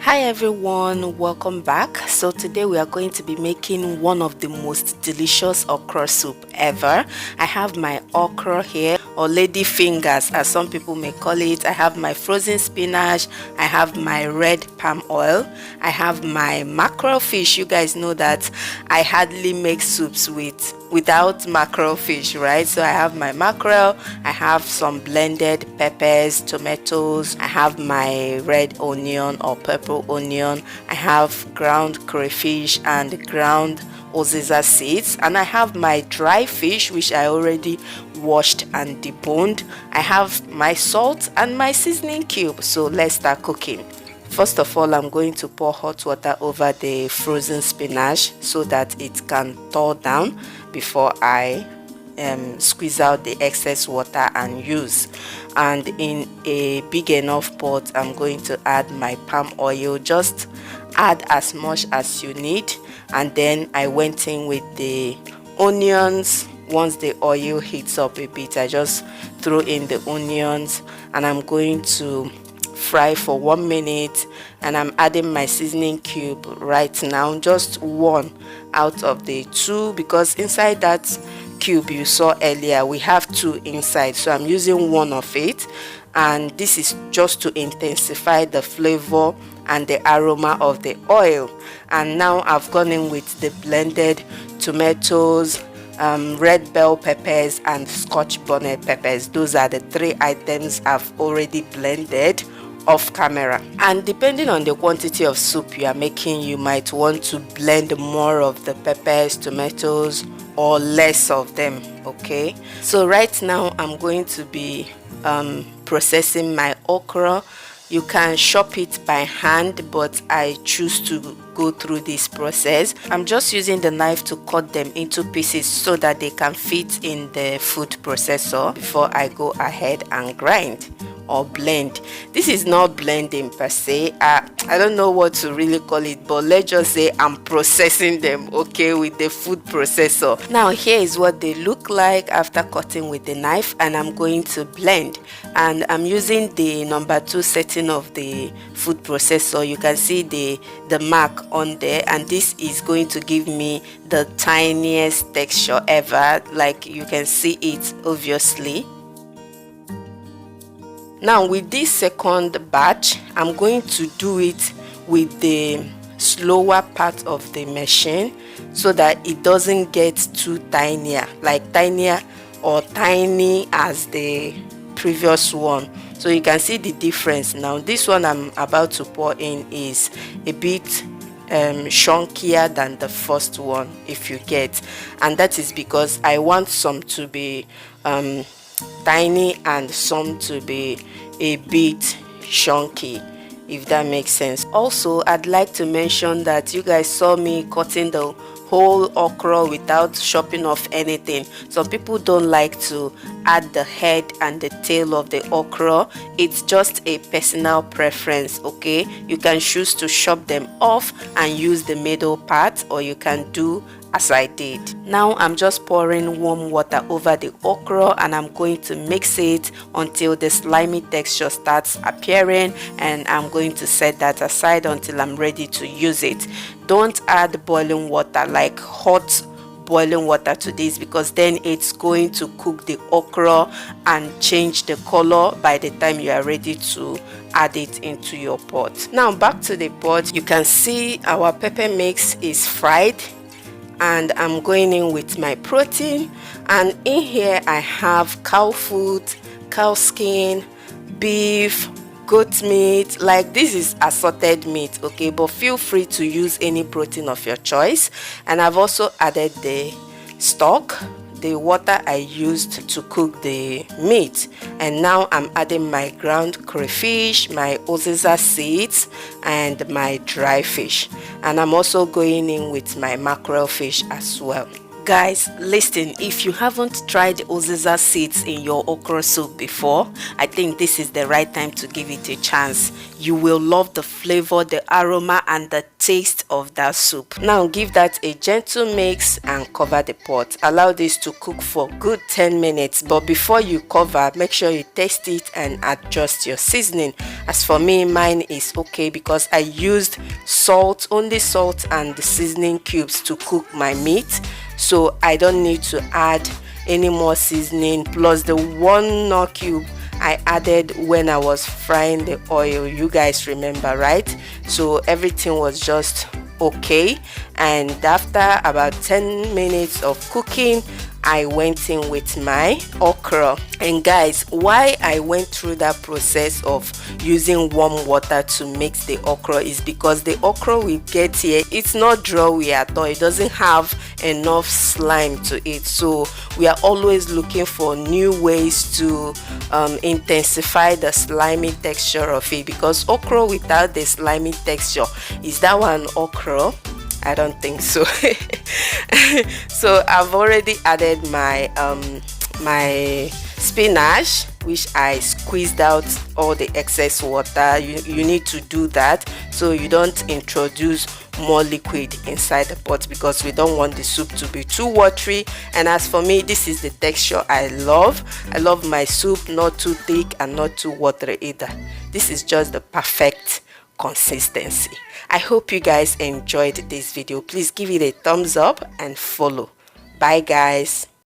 Hi everyone, welcome back. So today we are going to be making one of the most delicious okra soup ever. I have my okra here, or lady fingers as some people may call it. I have my frozen spinach, I have my red palm oil, I have my mackerel fish. You guys know that I hardly make soups without mackerel fish, right? So I have my mackerel, I have some blended peppers, tomatoes, I have my red onion or purple onion, I have ground crayfish and ground oziza seeds, and I have my dry fish which I already washed and deboned. I have my salt and my seasoning cube. So let's start cooking. First of all, I'm going to pour hot water over the frozen spinach so that it can thaw down before I squeeze out the excess water and use. And in a big enough pot, I'm going to add my palm oil. Just add as much as you need, and then I went in with the onions. Once the oil heats up a bit, I just throw in the onions and I'm going to fry for 1 minute, and I'm adding my seasoning cube right now, just one out of the two, because inside that cube you saw earlier we have two inside, so I'm using one of it, and this is just to intensify the flavor and the aroma of the oil. And now I've gone in with the blended tomatoes, red bell peppers and scotch bonnet peppers. Those are the three items I've already blended off camera. And depending on the quantity of soup you are making, you might want to blend more of the peppers, tomatoes, or less of them. Okay, so right now I'm going to be processing my okra. You can chop it by hand, but I choose to go through this process. I'm just using the knife to cut them into pieces so that they can fit in the food processor before I go ahead and grind or blend. This is not blending per se. I don't know what to really call it, but let's just say I'm processing them, okay, with the food processor. Now here is what they look like after cutting with the knife, and I'm going to blend. And I'm using the number 2 setting of the food processor. You can see the mark on there, and this is going to give me the tiniest texture ever, like you can see it obviously. Now with this second batch, I'm going to do it with the slower part of the machine so that it doesn't get too tinier, like tinier or tiny as the previous one. So you can see the difference. Now this one I'm about to pour in is a bit chunkier than the first one, if you get, and that is because I want some to be tiny and some to be a bit chunky, if that makes sense. Also, I'd like to mention that you guys saw me cutting the whole okra without chopping off anything. Some people don't like to add the head and the tail of the okra. It's just a personal preference, okay? You can choose to chop them off and use the middle part, or you can do as I did. Now I'm just pouring warm water over the okra, and I'm going to mix it until the slimy texture starts appearing, and I'm going to set that aside until I'm ready to use it. Don't add boiling water, like hot boiling water, to this, because then it's going to cook the okra and change the color by the time you are ready to add it into your pot. Now back to the pot. You can see our pepper mix is fried, and I'm going in with my protein, and in here I have cow foot, cow skin, beef, goat meat. Like, this is assorted meat, okay, but feel free to use any protein of your choice. And I've also added the stock, the water I used to cook the meat, and now I'm adding my ground crayfish, my oziza seeds, and my dry fish, and I'm also going in with my mackerel fish as well. Guys, listen, if you haven't tried uziza seeds in your okra soup before, I think this is the right time to give it a chance. You will love the flavor, the aroma, and the taste of that soup. Now give that a gentle mix and cover the pot. Allow this to cook for good 10 minutes, but before you cover, make sure you taste it and adjust your seasoning. As for me, mine is okay because I used salt, only salt and the seasoning cubes to cook my meat, so I don't need to add any more seasoning, plus the 1 nut cube I added when I was frying the oil. You guys remember, right? So everything was just okay, and after about 10 minutes of cooking, I went in with my okra. And guys, why I went through that process of using warm water to mix the okra is because the okra we get here, it's not drawy at all. It doesn't have enough slime to it, so we are always looking for new ways to intensify the slimy texture of it, because okra without the slimy texture, is that one okra? I don't think so. So I've already added my my spinach, which I squeezed out all the excess water. You need to do that so you don't introduce more liquid inside the pot, because we don't want the soup to be too watery. And as for me, this is the texture I love. I love my soup not too thick and not too watery either. This is just the perfect consistency. I hope you guys enjoyed this video. Please give it a thumbs up and follow. Bye guys.